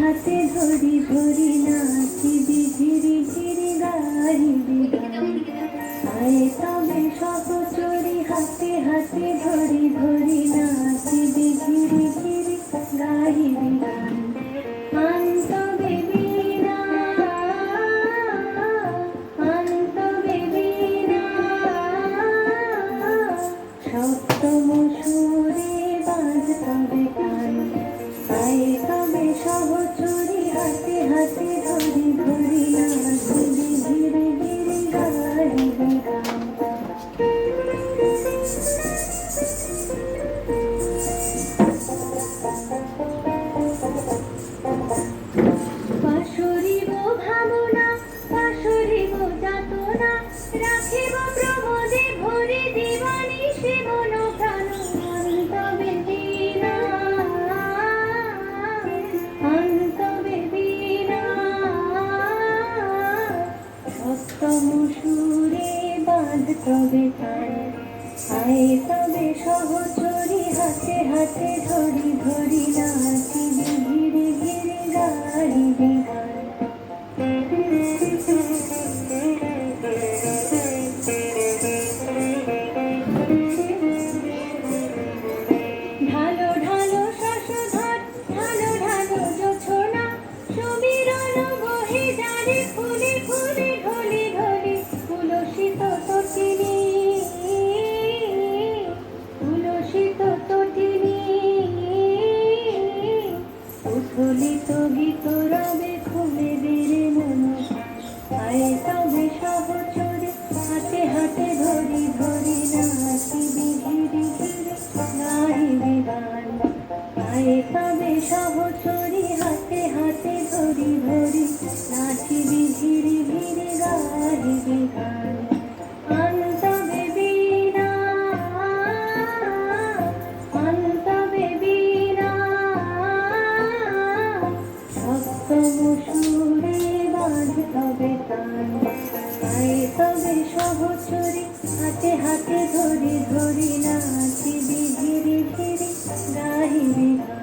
হাতে ধরি ধরি নাচিবি ধীরে ধীরে গাইবি গান। আয় তবে সহচরি হাতে হাতে ধরি ধরি নাচিবি ধীরে ধীরে গাইবি গান। আনতবে বীণা আনতবে বীণা সপ্তম সুরে বাজতবে গান। আয় তবে সহচরি হাতে হাতে ধরি ধরি নাচিবি ধীরে ধীরে গাইবি গান। পাশরিব ভাবনা পাশরিব যাতনা রাখিব প্রমোদে ভরে দিবানি শিবন প্রাণ। অন্তবে বীণা অন্তবে বীণা সপ্তম সুরে বাজতবে গান। আয় তবে সহচরি হাতে হাতে ধরি ধরি নাচিবি ধীরে ধীরে গাইবি গান। ঢালো ঢালো শশধর ঢালো ঢালো জোছনা সমীরণ বহে যারে ফুলে ফুলে ঢলে ঢলে তুলসিত তটিনী তুলসিত তটিনী উথলিত গীত রবে খুলে বেড়ে মন। আয় তবে সহচরে হাতে হাতে ধরি ধরি নাচিবি ধীরে ধীরে গাইবি গান। আয় তবে সহচরি হাতে হাতে ধরি ধরি নাচিবি ধীরে ধীরে গাইবি গান। অন্তবে বীণা অন্তবে বীণা সপ্তম সুরে বাজতবে গান। আয় তবে সহচরি হাতে হাতে ধরি ধরি নাচিবি ধীরে ধীরে গাইবি গান।